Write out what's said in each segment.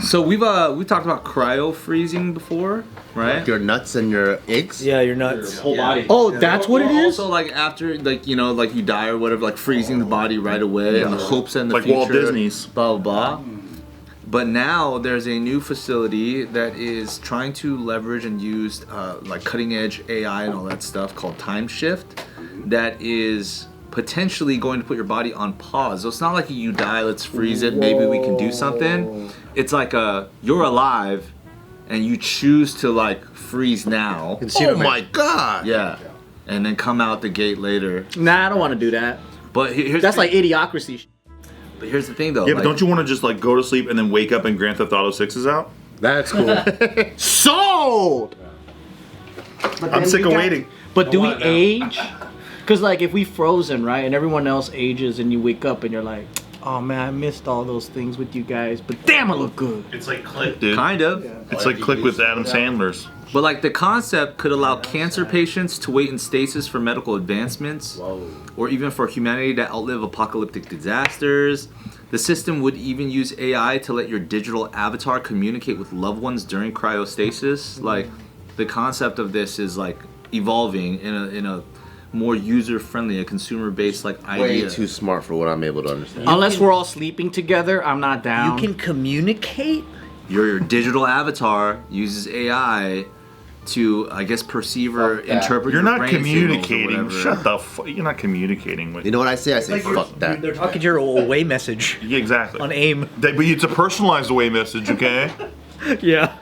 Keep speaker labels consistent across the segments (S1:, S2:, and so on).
S1: So we've talked about cryo freezing before, right?
S2: Your nuts and your eggs?
S3: Yeah, your nuts.
S4: Your whole body.
S3: Oh, that's what it is?
S1: Also, like after, like like you die or whatever, like freezing the body right away in the hopes that in the
S5: like
S1: future.
S5: Walt Disney's.
S1: Blah blah blah. But now there's a new facility that is trying to leverage and use like cutting edge AI and all that stuff called Time Shift. That is potentially going to put your body on pause. So it's not like you die, let's freeze it, maybe we can do something. It's like you're alive and you choose to like freeze now.
S2: Oh my god!
S1: Yeah. And then come out the gate later.
S3: Nah, I don't want to do that.
S1: But here's
S3: That's like idiocracy.
S1: But here's the thing though.
S5: Yeah, but don't you want to just like go to sleep and then wake up and Grand Theft Auto 6 is out?
S2: That's cool.
S3: Sold!
S5: I'm sick of waiting.
S3: But do we age? Because like if we frozen, right, and everyone else ages and you wake up and you're like, oh man, I missed all those things with you guys, but damn, I look good.
S5: It's like Click, dude.
S1: Kind of.
S5: It's like Click with Adam Sandler's.
S1: But like the concept could allow cancer patients to wait in stasis for medical advancements, or even for humanity to outlive apocalyptic disasters. The system would even use AI to let your digital avatar communicate with loved ones during cryostasis. Like the concept of this is like evolving in a more user-friendly, a consumer-based like idea.
S2: Way too smart for what I'm able to understand.
S3: Unless we're all sleeping together, I'm not down.
S4: You can communicate?
S1: Your digital avatar uses AI to, I guess, perceive or interpret.
S5: You're
S1: your
S5: not
S1: brain signals or
S5: communicating.
S1: whatever.
S5: Shut the fuck. You're not communicating with.
S2: You know what I say? I say, fuck that.
S4: They're talking to your away message
S5: Yeah, exactly.
S4: on AIM.
S5: But it's a personalized away message, okay?
S4: Yeah.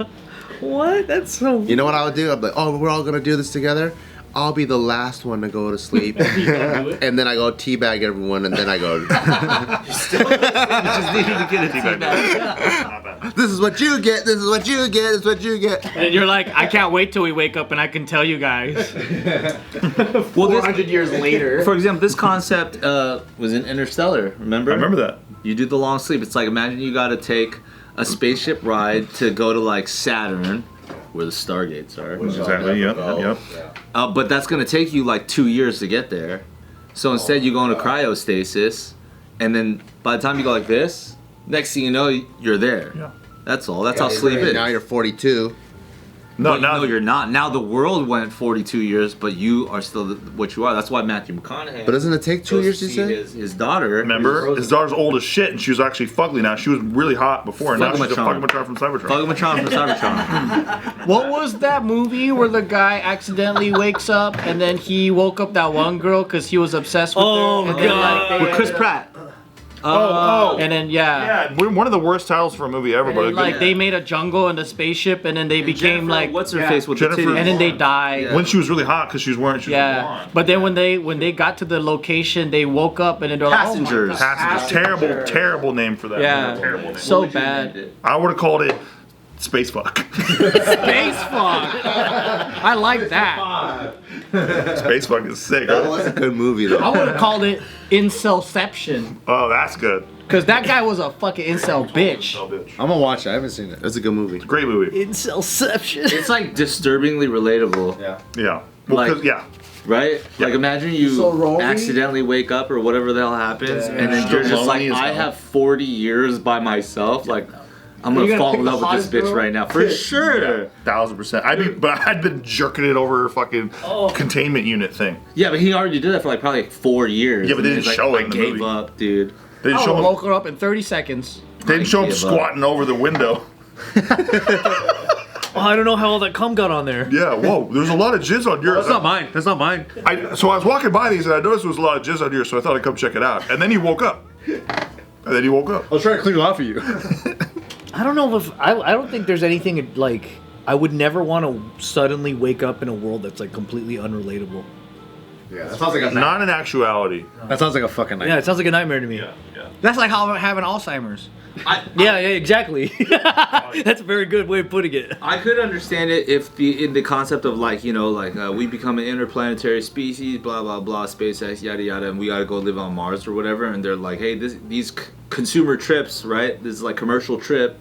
S4: What? That's so.
S2: You know what I would do? I'd be like, oh, we're all gonna do this together. I'll be the last one to go to sleep. And then I go teabag everyone, and then I go,
S1: Just needed to get a teabag.
S2: this is what you get, this is what you get, this is what you get.
S3: And you're like, I can't wait till we wake up and I can tell you guys.
S1: Well,
S3: 400 years later.
S1: For example, this concept was in Interstellar. Remember?
S5: I remember that.
S1: You do the long sleep. It's like imagine you got to take a spaceship ride to go to like Saturn, where the Stargates are.
S5: Exactly. Yep.
S1: But that's gonna take you like 2 years to get there. So instead, you go into cryostasis, and then by the time you go like this, next thing you know, you're there.
S5: Yeah.
S1: That's all. That's how sleep is.
S2: Now you're 42.
S5: No,
S1: No, you're not. Now the world went 42 years, but you are still what you are. That's why Matthew McConaughey.
S2: But doesn't it take 2
S1: goes
S2: years,
S1: to
S2: you
S1: see
S2: said?
S1: his daughter.
S5: Remember? His daughter's old as shit, and she was actually fugly now. She was really hot before, and now she's a Fugamatron from Cybertron.
S1: Fugamatron from Cybertron.
S3: What was that movie where the guy accidentally wakes up and then he woke up that one girl because he was obsessed with
S4: Oh,
S3: her? And then,
S4: God.
S3: like,
S1: With Chris Pratt.
S3: and then
S5: Yeah, we're one of the worst titles for a movie ever,
S3: And
S5: but
S3: then,
S5: a
S3: like
S5: good-
S3: they made a jungle in the spaceship, and then they became like
S1: what's her face with
S5: Jennifer-
S1: the titties?
S3: and then they died.
S5: when she was really hot because she was wearing she was blonde.
S3: But then when they got to the location, they woke up and then they're
S1: Passengers.
S3: like, oh my God.
S5: Passengers. Terrible name for that.
S3: Yeah.
S5: Terrible name.
S3: So bad.
S5: I would have called it Space Fuck.
S3: Space fuck. I like that.
S5: Space Fuck is sick.
S2: That was a good movie,
S3: I
S2: though.
S3: would have called it Incelception,
S5: Oh, that's good.
S3: because that guy was a fucking incel bitch.
S5: Oh, bitch.
S6: I'm gonna watch it. I haven't seen it.
S2: That's a good movie.
S5: Great movie.
S4: Incelception.
S1: It's like disturbingly relatable,
S6: Yeah.
S5: Yeah. Well,
S1: Like-
S5: 'cause- yeah.
S1: right?
S5: Yeah.
S1: Like imagine you accidentally wake up or whatever the hell happens, and then you're just like,
S5: Lonely as
S1: I
S5: hell.
S1: have 40 years by myself. Like, I'm gonna
S3: You're gonna
S1: fall
S3: pick
S1: in
S3: the
S1: love with this
S3: hottest
S1: bitch
S3: girl?
S1: right now for sure.
S5: 1000%. But I'd been jerking it over her fucking containment unit thing.
S1: Yeah, but he already did that for like probably like 4 years.
S5: Yeah, but they
S1: and
S5: didn't
S1: he's
S5: show
S1: like,
S5: it in the
S1: I gave
S5: movie.
S1: up, dude.
S5: They didn't
S3: I
S5: show him.
S3: woke her up in 30 seconds.
S5: They didn't show him
S1: gave up.
S5: squatting over the window.
S4: Oh, I don't know how all that cum got on there.
S5: Yeah. Whoa. There's a lot of jizz on yours.
S4: That's not mine. That's not mine.
S5: So I was walking by these and I noticed there was a lot of jizz on yours, so I thought I'd come check it out. And then he woke up. I
S6: was trying to clean it off of you.
S4: I don't know if I don't think there's anything like I would never want to suddenly wake up in a world that's like completely unrelatable.
S6: Yeah, that sounds like a
S5: Not in actuality.
S6: that sounds like a fucking
S4: Yeah,
S6: nightmare.
S4: it sounds like a nightmare to me.
S5: Yeah.
S3: That's like how having Alzheimer's.
S4: Yeah, exactly. That's a very good way of putting it.
S1: I could understand it if in the concept of like, you know, like we become an interplanetary species, blah blah blah, SpaceX, yada yada, and we gotta go live on Mars or whatever, and they're like, hey, these consumer trips, right? This is like commercial trip.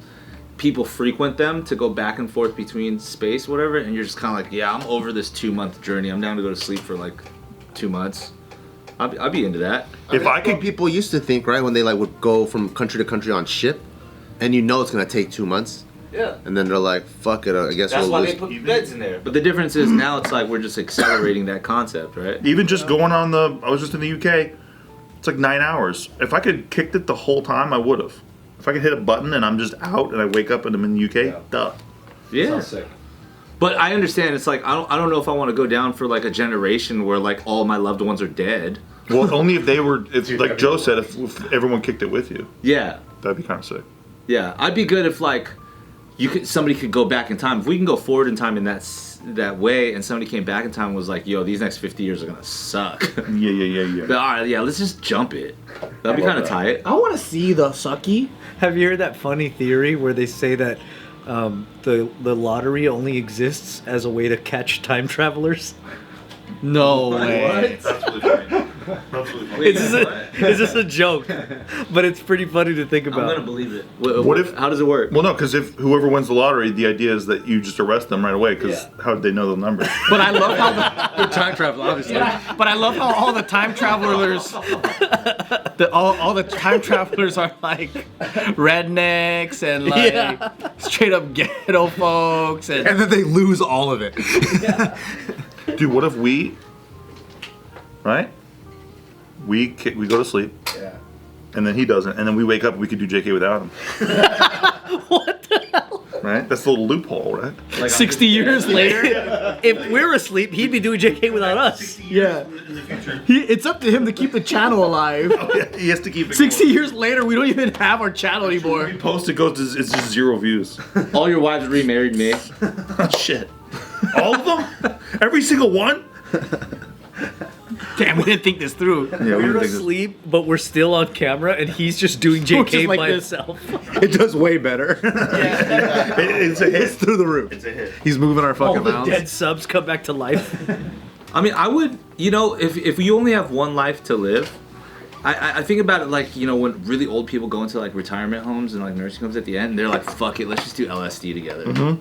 S1: People frequent them to go back and forth between space, whatever, and you're just kind of like, yeah, I'm over this 2-month journey. I'm down to go to sleep for like 2 months. I'd be into that.
S5: If I
S2: That's what
S5: could.
S2: people used to think, right, when they like would go from country to country on ship. and you know it's gonna take 2 months.
S1: Yeah.
S2: And then they're like, "Fuck it, I guess
S1: That's
S2: we'll
S1: why
S2: lose."
S1: they put beds in there. But the difference is now it's like we're just accelerating that concept, right?
S5: Even just going on I was just in the UK. It's like 9 hours. If I could kicked it the whole time, I would have. If I could hit a button and I'm just out and I wake up and I'm in the UK, duh.
S1: Yeah.
S6: Sounds sick.
S1: But I understand. It's like I don't know if I want to go down for like a generation where like all my loved ones are dead.
S5: Well, only if they were. It's like Joe said, if everyone kicked it with you,
S1: Yeah.
S5: that'd be kind of sick.
S1: Yeah. I'd be good if like somebody could go back in time. If we can go forward in time in that way, and somebody came back in time and was like, "Yo, these next 50 years are gonna suck."
S5: Yeah.
S1: But all right, yeah, let's just jump it. That'd be
S5: love
S1: kind of
S5: that.
S1: tight.
S3: I want to see the sucky.
S4: Have you heard that funny theory where they say that the lottery only exists as a way to catch time travelers?
S3: No way.
S4: It's just a joke, but it's pretty funny to think
S1: I'm
S4: about.
S1: gonna believe it.
S5: What if-
S1: How does it work?
S5: Well, no, because if whoever wins the lottery, the idea is that you just arrest them right away. Because how would they know the number?
S3: But I love how
S6: Good time travel, obviously.
S3: but I love how all the time travelers, all the time travelers are like rednecks and like straight up ghetto folks, and
S6: And then they lose all of it.
S5: Dude, what if we, right? We go to sleep.
S6: Yeah.
S5: And then he doesn't, and then we wake up. We could do JK without him.
S3: what the hell?
S5: Right? That's the little loophole, right?
S1: Like
S3: 60 years later,
S4: If we're asleep, he'd be doing JK without us.
S3: yeah, it's up to him to keep the channel alive.
S5: He has to keep it
S3: 60
S5: going.
S3: years later, we don't even have our channel anymore.
S5: We post it goes to, it's just 0 views.
S1: all your wives remarried me.
S5: Shit. All of them? Every single one?
S3: Damn, we didn't think this through.
S5: Yeah, we
S4: We're
S5: didn't think
S4: asleep, but we're still on camera, and he's just doing
S3: We're
S4: JK
S3: just like
S4: by
S3: this.
S4: himself.
S6: It does way better.
S5: it's a hit.
S6: It's through the roof.
S5: It's a hit.
S6: He's moving our
S4: All
S6: fucking
S4: the
S6: mouths.
S4: dead subs come back to life.
S1: I mean, I would, if you only have one life to live, I think about it like, when really old people go into like retirement homes and like nursing homes at the end, they're like, fuck it, let's just do LSD together.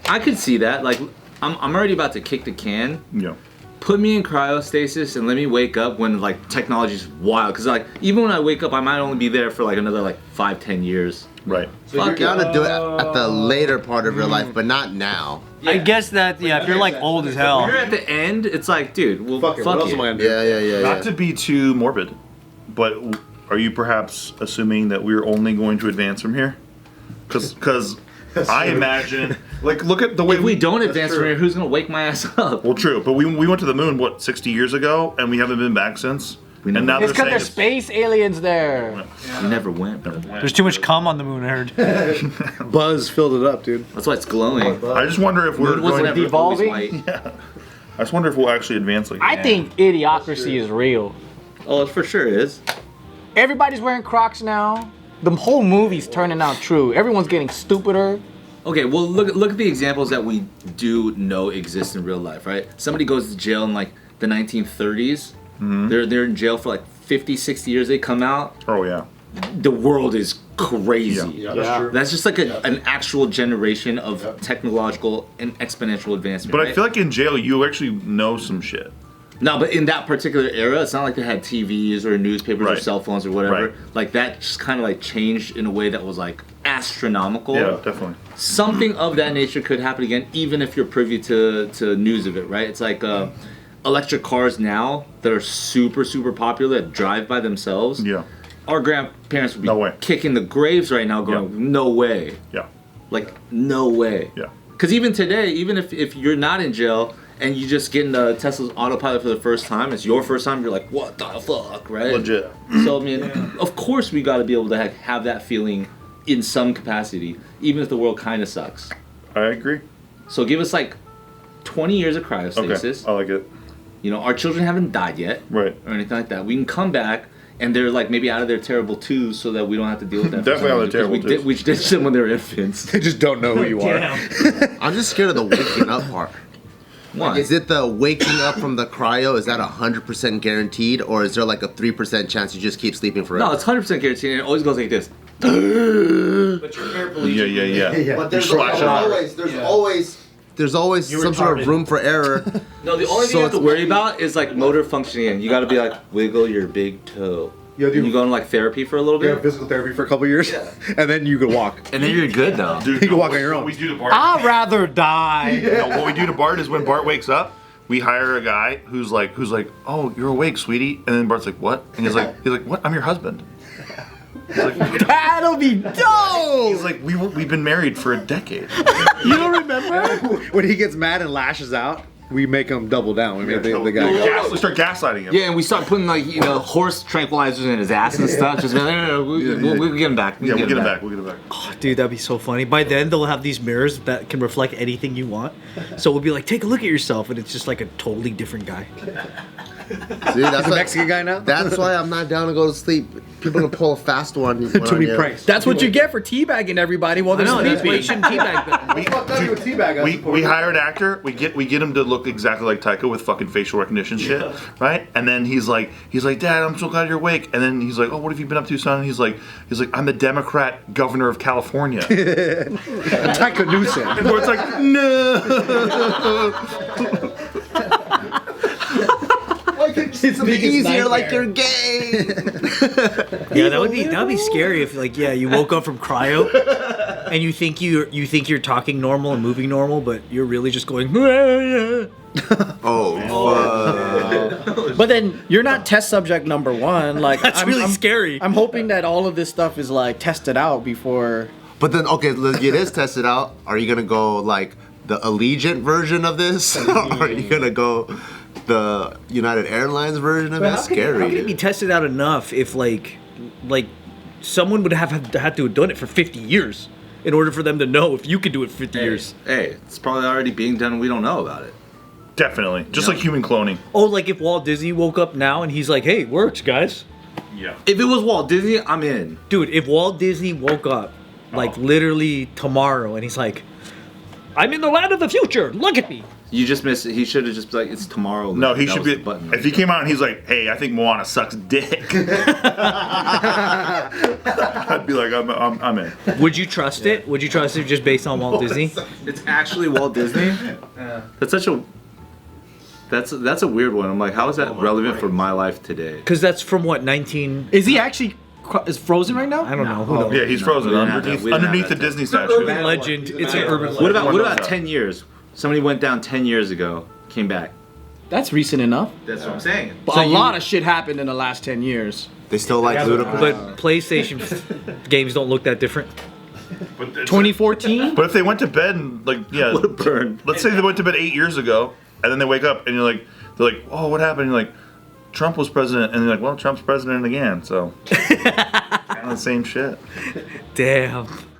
S1: I could see that. Like, I'm already about to kick the can.
S5: Yeah.
S1: Put me in cryostasis and let me wake up when like technology's wild. Cause like even when I wake up, I might only be there for like another like 5-10 years.
S5: Right.
S2: So you're
S1: Fuck it.
S2: down to do it at the later part of your life, but not now.
S4: I guess that, if you're like old as hell.
S1: When you're at the end, it's like, dude, well,
S6: Fuck it. What else am I gonna do?
S2: Yeah.
S5: Not to be too morbid, but are you perhaps assuming that we're only going to advance from here? Because I imagine, like, look at the way
S1: If we don't advance from here, who's gonna wake my ass up?
S5: Well, true, but we went to the moon, what, 60 years ago, and we haven't been back since? And now
S3: It's
S5: they're
S3: because
S5: saying
S3: there's space aliens there.
S1: We never went, bro.
S4: There's too much cum on the moon, I heard.
S6: Buzz filled it up, dude.
S1: That's why it's glowing.
S5: I just wonder if we're
S1: Moon wasn't
S5: going
S1: ever
S5: to.
S3: devolving?
S1: always white.
S5: I just wonder if we'll actually advance like
S3: I
S5: that.
S3: think idiocracy is real.
S1: Oh, it for sure is.
S3: Everybody's wearing Crocs now. The whole movie's turning out true. Everyone's getting stupider.
S1: Okay, well look at the examples that we do know exist in real life, right? Somebody goes to jail in like the 1930s. They're in jail for like 50, 60 years. They come out.
S5: Oh, yeah.
S1: The world is crazy.
S6: Yeah, that's true.
S1: That's just like an actual generation of technological and exponential advancement.
S5: But
S1: right?
S5: I feel like in jail, you actually know some shit.
S1: No, but in that particular era, it's not like they had TVs or newspapers or
S5: Right.
S1: cell phones or whatever.
S5: Right.
S1: Like that just kind of like changed in a way that was like astronomical.
S5: Yeah, definitely.
S1: Something of that nature could happen again, even if you're privy to news of it, right? It's like electric cars now that are super, super popular that drive by themselves.
S5: Yeah.
S1: Our grandparents would be
S5: No way.
S1: kicking the graves right now going,
S5: Yeah.
S1: no way.
S5: Yeah.
S1: Like, no way.
S5: Yeah.
S1: Because even today, even if you're not in jail and you just get into Tesla's autopilot for the first time, it's your first time, you're like, what the fuck, right?
S5: Legit.
S1: So, I mean, of course we got to be able to have that feeling in some capacity, even if the world kind of sucks.
S5: I agree.
S1: So give us like 20 years of
S5: Okay.
S1: cryostasis.
S5: I like it.
S1: Our children haven't died yet
S5: Right.
S1: or anything like that. We can come back and they're like maybe out of their terrible twos so that we don't have to deal with that. for
S5: Definitely
S1: some
S5: out of their
S1: reason, 'cause
S5: terrible
S1: we ditched them when they were infants.
S6: They just don't know who you are.
S2: I'm just scared of the waking up part.
S1: Why?
S2: Is it the waking up from the cryo? Is that 100% guaranteed, or is there like a 3% chance you just keep sleeping forever?
S1: No, it's 100% guaranteed, and it always goes like this.
S5: Yeah.
S2: But
S5: You're splashing out.
S2: there's always some sort of room for error.
S1: No, the only thing
S2: So
S1: you have to
S2: it's-
S1: worry about is like motor functioning. You got to be like wiggle your big toe. You go in like therapy for a little bit,
S6: physical therapy for a couple years, and then you could walk.
S1: and then you're good though.
S5: Dude,
S6: You can walk on your
S5: what
S6: own.
S5: we do to Bart.
S3: I'd rather die.
S5: No, what we do to Bart is when Bart wakes up, we hire a guy who's like, oh, you're awake, sweetie, and then Bart's like, what? And he's like, what? I'm your husband. He's like,
S3: That'll be dope.
S5: he's like, we've been married for a decade.
S3: You don't remember?
S6: When he gets mad and lashes out, we make him double down. We make the guy go.
S5: We start gaslighting him.
S1: Yeah, and we start putting like horse tranquilizers in his ass and stuff. Just no, we'll get him back.
S5: Yeah, we'll get him back. We'll get him back.
S4: Oh, dude, that'd be so funny. By then, they'll have these mirrors that can reflect anything you want. So we'll be like, take a look at yourself, and it's just like a totally different guy.
S2: See, that's
S6: He's a
S2: why,
S6: Mexican guy now?
S2: that's why I'm not down to go to sleep. People gonna pull a fast one.
S6: Too many pranks.
S3: That's what you get for teabagging everybody while they're
S4: No, that's why you
S3: sleeping.
S4: shouldn't teabag them.
S5: We hire an actor. We get him to look exactly like Taika with fucking facial recognition shit, right? And then he's like, Dad, I'm so glad you're awake. And then he's like, oh, what have you been up to, son? And he's like, I'm the Democrat governor of California.
S6: Taika Newsom.
S5: And Bart's like, no.
S3: It's
S2: easier like you're gay.
S4: Yeah, that would be scary if you woke up from cryo and you think you're talking normal and moving normal, but you're really just going.
S2: Oh,
S3: But then you're not test subject number one. Like
S4: That's really scary.
S3: I'm hoping that all of this stuff is like tested out before.
S2: but then okay, it is tested out. Are you gonna go like the Allegiant version of this, or are you gonna go the United Airlines version of it? Scary.
S4: How can it be
S2: Dude.
S4: tested out enough if like someone would have had to have done it for 50 years in order for them to know if you could do it for 50 years?
S1: Hey, it's probably already being done. And we don't know about it.
S5: Definitely. Just like human cloning.
S4: Oh, like if Walt Disney woke up now and he's like, "Hey, it works, guys."
S5: Yeah.
S1: If it was Walt Disney, I'm in.
S4: Dude, if Walt Disney woke up like literally tomorrow and he's like, "I'm in the land of the future. Look at me."
S1: You just missed it. He should have just been like, it's tomorrow.
S5: No, he
S1: That
S5: should
S1: was
S5: be.
S1: the button
S5: If he came out and he's like, "Hey, I think Moana sucks dick," I'd be like, "I'm in."
S4: Would you trust it? Would you trust it just based on Walt Disney?
S1: It's actually Walt Disney. That's such a. That's a weird one. I'm like, how is that relevant for my life today?
S4: Because that's from what 19.
S3: Is he actually is frozen right now?
S4: I don't know. Who knows?
S5: Yeah, he's frozen
S1: we didn't have that. We didn't
S5: underneath
S1: have
S5: the
S1: that.
S5: Disney statue.
S4: Urban legend. It's an urban legend.
S1: What about
S5: One of those.
S1: 10 years? Somebody went down 10 years ago, came back.
S3: That's recent enough.
S1: That's what I'm saying.
S3: But a lot of shit happened in the last 10 years.
S2: They still like ludicrous.
S4: But PlayStation games don't look that different.
S5: But it's-
S3: 2014.
S5: But if they went to bed and
S1: What a burn.
S5: let's say they went to bed 8 years ago, and then they wake up and they're like, oh, what happened? And you're like, Trump was president, and they're like, well, Trump's president again, so kind of the same shit.
S4: Damn.